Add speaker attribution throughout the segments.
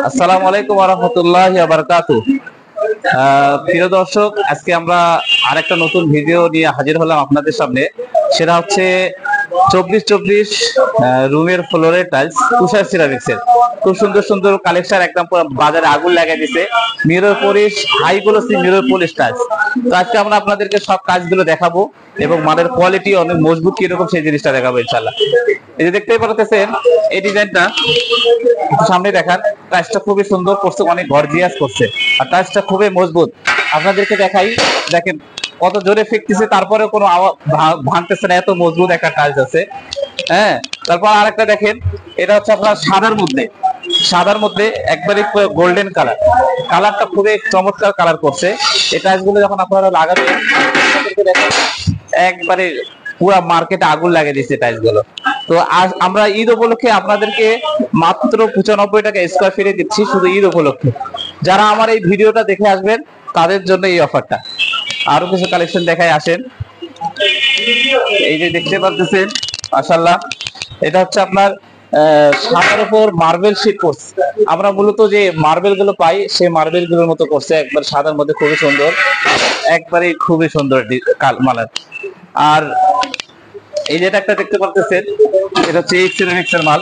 Speaker 1: আসসালামু আলাইকুম ওয়া রাহমাতুল্লাহি ওয়া বারাকাতুহু। প্রিয় দর্শক, আজকে আমরা আরেকটা নতুন ভিডিও নিয়ে হাজির হলাম আপনাদের সামনে। সেটা হচ্ছে 24-24 রুমের ফ্লোরের টাইলস তুষার সিরামিক্সের। খুব সুন্দর সুন্দর কালেকশন, একদম পুরো বাজারে আগুন লাগিয়ে দিছে। Mirror polish, high glossy mirror polish tiles. তো আজকে আমরা আপনাদেরকে সব কাজগুলো দেখাবো এবং মানের কোয়ালিটি অনেক মজবুত কিরকম সেই জিনিসটা দেখাবো ইনশাআল্লাহ। এই যে দেখতেই পারতেছেন এই ডিজাইনটা, একটু সামনে দেখান। টাইলসটা খুবই সুন্দর করছে, অনেক গর্জিয়াস করছে, আর টাইলসটা খুবই মজবুত। আপনাদেরকে দেখাই, দেখেন কত জোরে ফেকতেছে, তারপরে কোনো ভাঙতেছে না, এত মজবুত একটা টাইলস আছে। হ্যাঁ, তারপর আরেকটা দেখেন, এটা হচ্ছে আপনার সাদার মধ্যে একবারে গোল্ডেন কালার। কালারটা খুবই চমৎকার কালার করছে। এই টাইলসগুলো যখন আপনারা লাগাবেন, দেখেন একবারে পুরা মার্কেটে আগুন লাগিয়ে দিচ্ছে টাইলস গুলো। তো আজ আমরা ঈদ উপলক্ষে আপনাদেরকে মাত্র 95 টাকা স্কয়ার ফিটে দিচ্ছি, শুধু ঈদ উপলক্ষে। যারা আমার এই ভিডিওটা দেখে আসবেন তাদের জন্য এই অফারটা। আরো কিছু কালেকশন দেখায় আসেন। এই যে দেখতে পাচ্ছেন মাশাআল্লাহ, এটা হচ্ছে আপনার সাদার উপর মার্বেল শীট করছে। আমরা মূলত যে মার্বেল গুলো পাই সেই মার্বেল গুলোর মতো করছে, একবার সাদার মধ্যে খুবই সুন্দর, একবারে খুবই সুন্দর মালার। আর এই যেটা একটা দেখতে পাচ্ছেন, এটা হচ্ছে এক্স সিরামিক্সের মাল।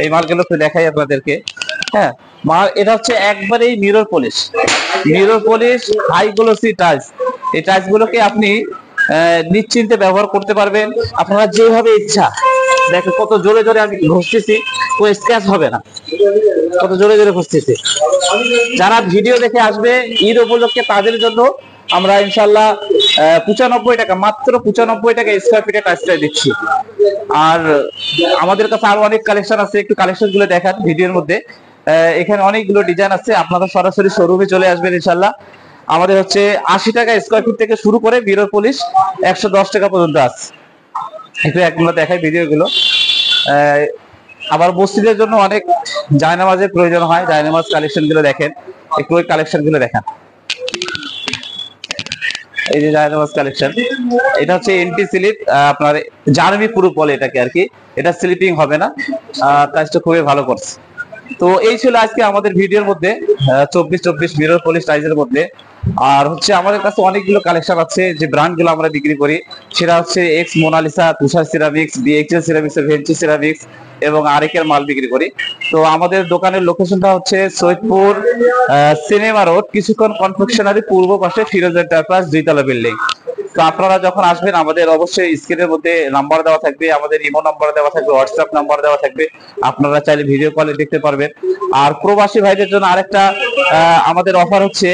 Speaker 1: এই মালগুলো একটু দেখাই আপনাদেরকে। হ্যাঁ, মাল এটা হচ্ছে একবারেই mirror polish high glossy tiles. এই টাইলস গুলোকে আপনি নিশ্চিন্তে ব্যবহার করতে পারবেন আপনারা যেভাবে ইচ্ছা। দেখেন কত জোরে জোরে আমি ঘষতেছি, কোনো স্ক্র্যাচ হবে না, কত জোরে জোরে ঘষতেছি। যারা ভিডিও দেখে আসবে ঈদ উপলক্ষে তাদের জন্য আমরা ইনশাল্লাহ 95 টাকা, মাত্র 95 টাকা স্কয়ার ফিটে টাইলসটা দিচ্ছি। আর আমাদের কাছে আরো অনেক কালেকশন আছে, একটু কালেকশন গুলো দেখান ভিডিওর মধ্যে। এখানে অনেকগুলো ডিজাইন আছে, আপনারা সরাসরি শোরুমে চলে আসবেন ইনশাল্লাহ। আমাদের হচ্ছে 80 টাকা স্কয়ার ফিট থেকে শুরু করে মিরর পলিশ 110 টাকা পর্যন্ত আছে। একটু একগুলো দেখাই ভিডিও গুলো। আবার মসজিদের জন্য অনেক জায়নামাজের প্রয়োজন হয়, জায়নামাজ কালেকশন গুলো দেখেন, একটু ওই কালেকশন গুলো দেখান। এই যে জায়নামাজ কালেকশন, এটা হচ্ছে এন্টি স্লিপ, আপনার জার্মি প্রুফ বলে এটাকে আর কি। এটা স্লিপিং হবে না, কাজটা খুবই ভালো করছে। তো এই ছিল আজকে আমাদের ভিডিওর মধ্যে 24-24 মিরর পলিশ টাইলসের মধ্যে। আর হচ্ছে আমাদের কাছে অনেকগুলো কালেকশন আছে, যে ব্র্যান্ড গুলো আমরা বিক্রি করি সেটা হচ্ছে এক্স মোনালিসা, তুষার সিরামিক্স, বিএক্সএল সিরামিক্স, ভেঞ্চি সিরামিক্স এবং আরেকের মাল বিক্রি করি। তো আমাদের দোকানের লোকেশনটা হচ্ছে সৈয়দপুর সিনেমা রোড, কিছুক্ষণ কনফেকশনারি পূর্ব পাশে ফিরোজ এন্টারপ্রাইজ 2 তলা বিল্ডিং। তো আপনারা যখন আসবেন আমাদের অবশ্যই স্ক্রিনের মধ্যে নাম্বার দেওয়া থাকবে, আমাদের ইমো নাম্বার দেওয়া থাকবে, হোয়াটসঅ্যাপ নাম্বার দেওয়া থাকবে, আপনারা চাইলে ভিডিও কলে দেখতে পারবেন। আর প্রবাসী ভাইদের জন্য আরেকটা আমাদের অফার হচ্ছে,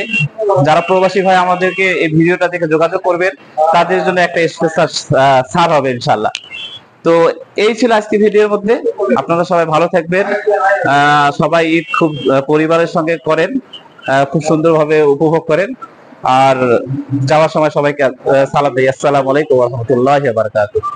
Speaker 1: যারা প্রবাসী ভাই আমাদেরকে এই ভিডিওটা দেখে যোগাযোগ করবেন তাদের জন্য একটা স্পেশাল ছাড় হবে ইনশাআল্লাহ। তো এই ছিল আজকে ভিডিওর মধ্যে। আপনারা সবাই ভালো থাকবেন, সবাই ঈদ খুব পরিবারের সঙ্গে করেন, খুব সুন্দরভাবে উপভোগ করেন। আর যাওয়ার সময় সবাইকে সালাম দিই, আসসালামু আলাইকুম ওয়া রাহমাতুল্লাহি ওয়া বারাকাতুহু।